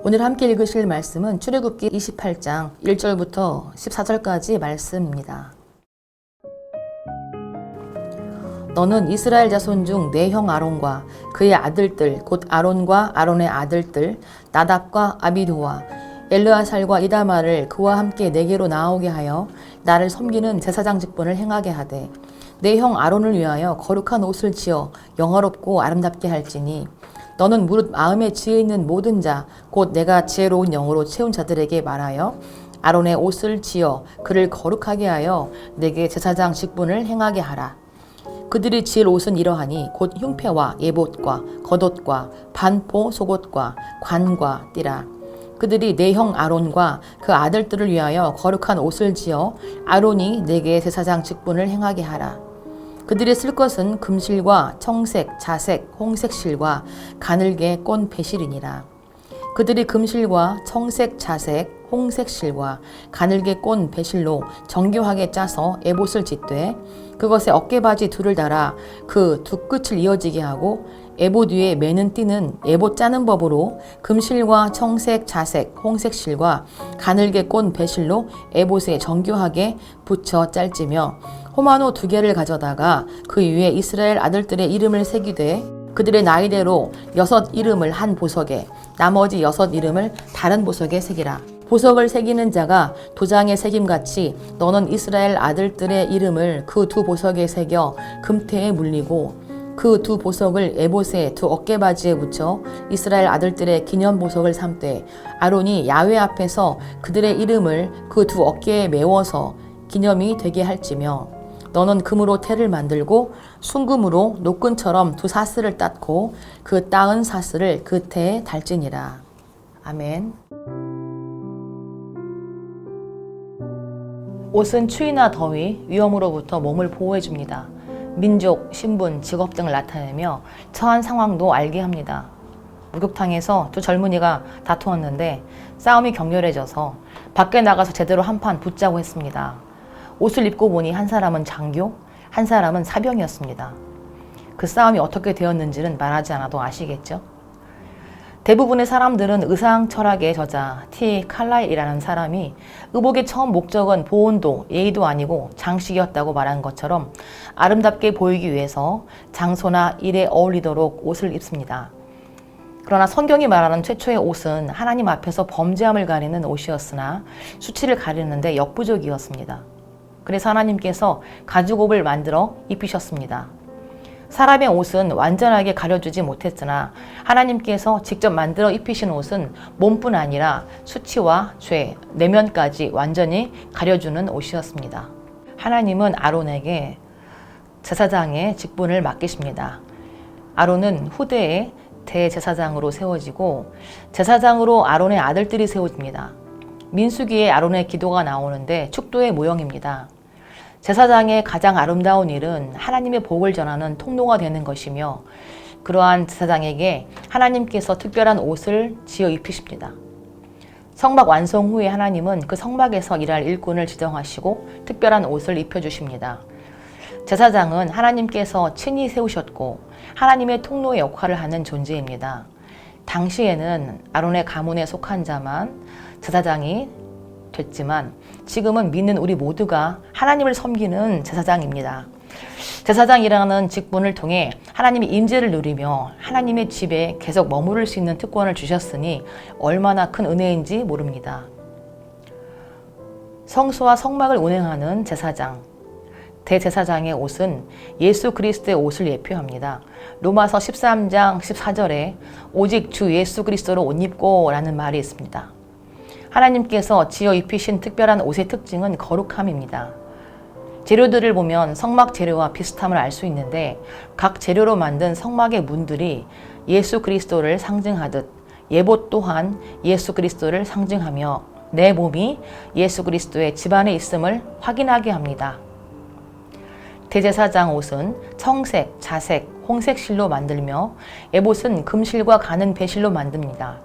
오늘 함께 읽으실 말씀은 출애굽기 28장 1절부터 14절까지 말씀입니다. 너는 이스라엘 자손 중 내 형 아론과 그의 아들들 곧 아론과 아론의 아들들 나답과 아비두와 엘르아살과 이다말을 그와 함께 내게로 나오게 하여 나를 섬기는 제사장 직분을 행하게 하되 내 형 아론을 위하여 거룩한 옷을 지어 영화롭고 아름답게 할지니 너는 무릇 마음에 지혜 있는 모든 자 곧 내가 지혜로운 영으로 채운 자들에게 말하여 아론의 옷을 지어 그를 거룩하게 하여 내게 제사장 직분을 행하게 하라. 그들이 지을 옷은 이러하니 곧 흉패와 예봇과 겉옷과 반포 속옷과 관과 띠라. 그들이 내 형 아론과 그 아들들을 위하여 거룩한 옷을 지어 아론이 내게 제사장 직분을 행하게 하라. 그들이 쓸 것은 금실과 청색, 자색, 홍색 실과 가늘게 꼰 배실이니라. 그들이 금실과 청색, 자색, 홍색 실과 가늘게 꼰 배실로 정교하게 짜서 에봇을 짓되 그것에 어깨바지 둘을 달아 그 두 끝을 이어지게 하고 에봇 위에 매는 띠는 에봇 짜는 법으로 금실과 청색, 자색, 홍색 실과 가늘게 꼰 배실로 에봇에 정교하게 붙여 짤지며 호마노 2개를 가져다가 그 위에 이스라엘 아들들의 이름을 새기되 그들의 나이대로 6 이름을 한 보석에 나머지 6 이름을 다른 보석에 새기라. 보석을 새기는 자가 도장에 새김같이 너는 이스라엘 아들들의 이름을 그 2 보석에 새겨 금태에 물리고 그 2 보석을 에봇의 2 어깨바지에 붙여 이스라엘 아들들의 기념 보석을 삼되 아론이 야훼 앞에서 그들의 이름을 그 2 어깨에 메워서 기념이 되게 할지며 너는 금으로 태를 만들고 순금으로 노끈처럼 2 사슬을 땄고 그 따은 사슬을 그 태에 달지니라. 아멘. 옷은 추위나 더위, 위험으로부터 몸을 보호해줍니다. 민족, 신분, 직업 등을 나타내며 처한 상황도 알게 합니다. 목욕탕에서 2 젊은이가 다투었는데 싸움이 격렬해져서 밖에 나가서 제대로 한판 붙자고 했습니다. 옷을 입고 보니 한 사람은 장교, 한 사람은 사병이었습니다. 그 싸움이 어떻게 되었는지는 말하지 않아도 아시겠죠? 대부분의 사람들은 의상 철학의 저자 T. 칼라일이라는 사람이 의복의 처음 목적은 보온도, 예의도 아니고 장식이었다고 말한 것처럼 아름답게 보이기 위해서 장소나 일에 어울리도록 옷을 입습니다. 그러나 성경이 말하는 최초의 옷은 하나님 앞에서 범죄함을 가리는 옷이었으나 수치를 가리는데 역부족이었습니다. 그래서 하나님께서 가죽옷을 만들어 입히셨습니다. 사람의 옷은 완전하게 가려주지 못했으나 하나님께서 직접 만들어 입히신 옷은 몸뿐 아니라 수치와 죄, 내면까지 완전히 가려주는 옷이었습니다. 하나님은 아론에게 제사장의 직분을 맡기십니다. 아론은 후대에 대제사장으로 세워지고 제사장으로 아론의 아들들이 세워집니다. 민수기에 아론의 기도가 나오는데 축도의 모형입니다. 제사장의 가장 아름다운 일은 하나님의 복을 전하는 통로가 되는 것이며 그러한 제사장에게 하나님께서 특별한 옷을 지어 입히십니다. 성막 완성 후에 하나님은 그 성막에서 일할 일꾼을 지정하시고 특별한 옷을 입혀주십니다. 제사장은 하나님께서 친히 세우셨고 하나님의 통로의 역할을 하는 존재입니다. 당시에는 아론의 가문에 속한 자만 제사장이 됐지만 지금은 믿는 우리 모두가 하나님을 섬기는 제사장입니다. 제사장이라는 직분을 통해 하나님의 임재를 누리며 하나님의 집에 계속 머무를 수 있는 특권을 주셨으니 얼마나 큰 은혜인지 모릅니다. 성소와 성막을 운행하는 제사장, 대제사장의 옷은 예수 그리스도의 옷을 예표합니다. 로마서 13장 14절에 오직 주 예수 그리스도로 옷 입고 라는 말이 있습니다. 하나님께서 지어 입히신 특별한 옷의 특징은 거룩함입니다. 재료들을 보면 성막 재료와 비슷함을 알 수 있는데 각 재료로 만든 성막의 문들이 예수 그리스도를 상징하듯 예봇 또한 예수 그리스도를 상징하며 내 몸이 예수 그리스도의 집 안에 있음을 확인하게 합니다. 대제사장 옷은 청색, 자색, 홍색 실로 만들며 에봇은 금실과 가는 배실로 만듭니다.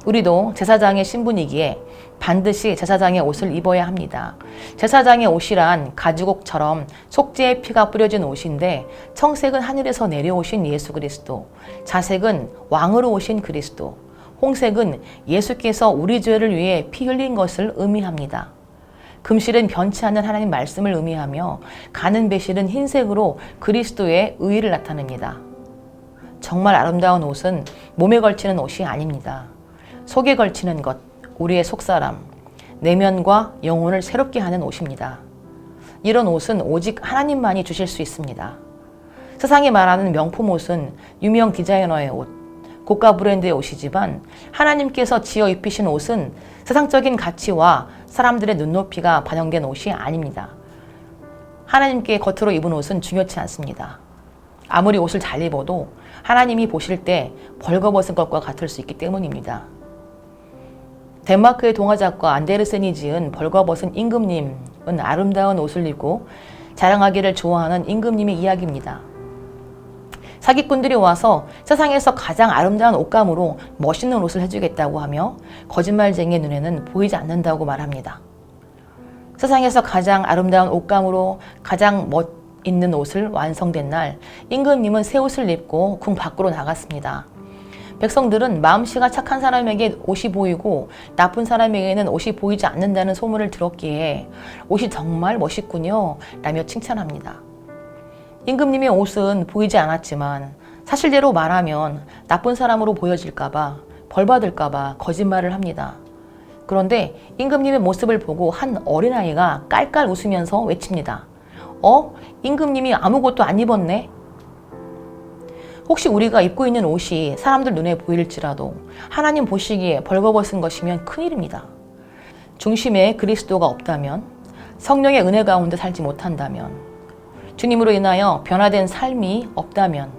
우리도 제사장의 신분이기에 반드시 제사장의 옷을 입어야 합니다. 제사장의 옷이란 가죽옷처럼 속죄의 피가 뿌려진 옷인데 청색은 하늘에서 내려오신 예수 그리스도, 자색은 왕으로 오신 그리스도, 홍색은 예수께서 우리 죄를 위해 피 흘린 것을 의미합니다. 금실은 변치 않는 하나님 말씀을 의미하며 가는 배실은 흰색으로 그리스도의 의의를 나타냅니다. 정말 아름다운 옷은 몸에 걸치는 옷이 아닙니다. 속에 걸치는 것, 우리의 속사람, 내면과 영혼을 새롭게 하는 옷입니다. 이런 옷은 오직 하나님만이 주실 수 있습니다. 세상이 말하는 명품 옷은 유명 디자이너의 옷, 고가 브랜드의 옷이지만 하나님께서 지어 입히신 옷은 세상적인 가치와 사람들의 눈높이가 반영된 옷이 아닙니다. 하나님께 겉으로 입은 옷은 중요치 않습니다. 아무리 옷을 잘 입어도 하나님이 보실 때 벌거벗은 것과 같을 수 있기 때문입니다. 덴마크의 동화작가 안데르센이 지은 벌거벗은 임금님은 아름다운 옷을 입고 자랑하기를 좋아하는 임금님의 이야기입니다. 사기꾼들이 와서 세상에서 가장 아름다운 옷감으로 멋있는 옷을 해주겠다고 하며 거짓말쟁이의 눈에는 보이지 않는다고 말합니다. 세상에서 가장 아름다운 옷감으로 가장 멋있는 옷을 완성된 날, 임금님은 새 옷을 입고 궁 밖으로 나갔습니다. 백성들은 마음씨가 착한 사람에게 옷이 보이고 나쁜 사람에게는 옷이 보이지 않는다는 소문을 들었기에 옷이 정말 멋있군요 라며 칭찬합니다. 임금님의 옷은 보이지 않았지만 사실대로 말하면 나쁜 사람으로 보여질까봐 벌받을까봐 거짓말을 합니다. 그런데 임금님의 모습을 보고 한 어린아이가 깔깔 웃으면서 외칩니다. 임금님이 아무것도 안 입었네? 혹시 우리가 입고 있는 옷이 사람들 눈에 보일지라도 하나님 보시기에 벌거벗은 것이면 큰일입니다. 중심에 그리스도가 없다면, 성령의 은혜 가운데 살지 못한다면, 주님으로 인하여 변화된 삶이 없다면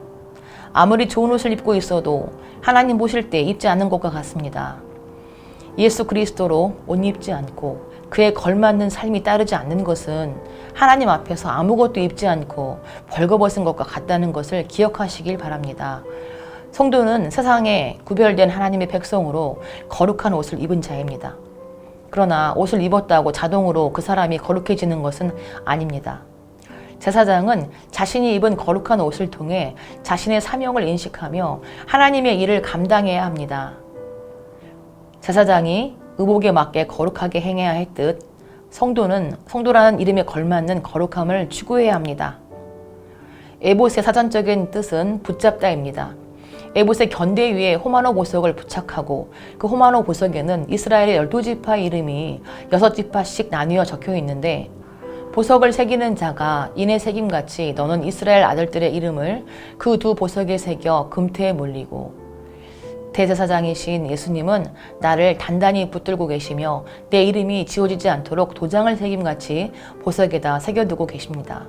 아무리 좋은 옷을 입고 있어도 하나님 보실 때 입지 않는 것과 같습니다. 예수 그리스도로 옷 입지 않고 그에 걸맞는 삶이 따르지 않는 것은 하나님 앞에서 아무것도 입지 않고 벌거벗은 것과 같다는 것을 기억하시길 바랍니다. 성도는 세상에 구별된 하나님의 백성으로 거룩한 옷을 입은 자입니다. 그러나 옷을 입었다고 자동으로 그 사람이 거룩해지는 것은 아닙니다. 제사장은 자신이 입은 거룩한 옷을 통해 자신의 사명을 인식하며 하나님의 일을 감당해야 합니다. 제사장이 의복에 맞게 거룩하게 행해야 했듯 성도는 성도라는 이름에 걸맞는 거룩함을 추구해야 합니다. 에봇의 사전적인 뜻은 붙잡다입니다. 에봇의 견대 위에 호마노 보석을 부착하고 그 호마노 보석에는 이스라엘의 12지파 이름이 6지파씩 나뉘어 적혀 있는데 보석을 새기는 자가 인의 새김같이 너는 이스라엘 아들들의 이름을 그 두 보석에 새겨 금태에 몰리고 대제사장이신 예수님은 나를 단단히 붙들고 계시며 내 이름이 지워지지 않도록 도장을 새김같이 보석에다 새겨두고 계십니다.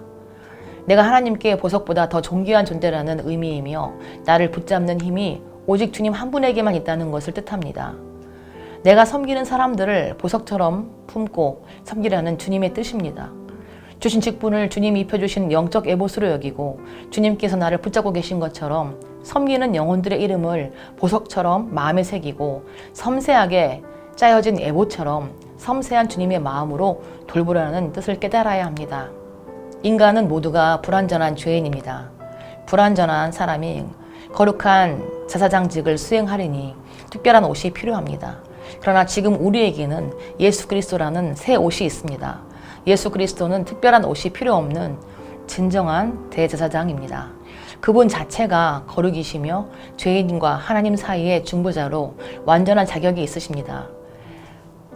내가 하나님께 보석보다 더 존귀한 존재라는 의미이며 나를 붙잡는 힘이 오직 주님 한 분에게만 있다는 것을 뜻합니다. 내가 섬기는 사람들을 보석처럼 품고 섬기라는 주님의 뜻입니다. 주신 직분을 주님이 입혀주신 영적 에봇으로 여기고 주님께서 나를 붙잡고 계신 것처럼 섬기는 영혼들의 이름을 보석처럼 마음에 새기고 섬세하게 짜여진 에봇처럼 섬세한 주님의 마음으로 돌보라는 뜻을 깨달아야 합니다. 인간은 모두가 불완전한 죄인입니다. 불완전한 사람이 거룩한 제사장직을 수행하리니 특별한 옷이 필요합니다. 그러나 지금 우리에게는 예수 그리스도라는 새 옷이 있습니다. 예수 그리스도는 특별한 옷이 필요 없는 진정한 대제사장입니다. 그분 자체가 거룩이시며 죄인과 하나님 사이의 중보자로 완전한 자격이 있으십니다.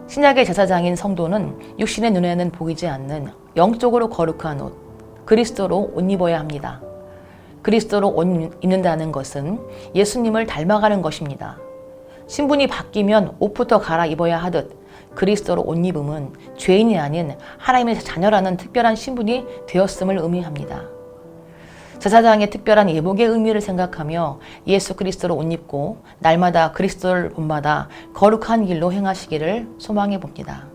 신약의 제사장인 성도는 육신의 눈에는 보이지 않는 영적으로 거룩한 옷, 그리스도로 옷 입어야 합니다. 그리스도로 옷 입는다는 것은 예수님을 닮아가는 것입니다. 신분이 바뀌면 옷부터 갈아입어야 하듯 그리스도로 옷 입음은 죄인이 아닌 하나님의 자녀라는 특별한 신분이 되었음을 의미합니다. 제사장의 특별한 예복의 의미를 생각하며 예수 그리스도로 옷 입고 날마다 그리스도를 본받아 거룩한 길로 행하시기를 소망해 봅니다.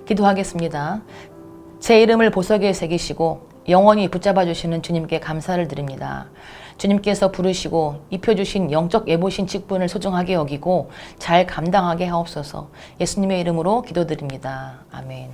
기도하겠습니다. 제 이름을 보석에 새기시고 영원히 붙잡아 주시는 주님께 감사를 드립니다. 주님께서 부르시고 입혀주신 영적 예보신 직분을 소중하게 여기고 잘 감당하게 하옵소서. 예수님의 이름으로 기도드립니다. 아멘.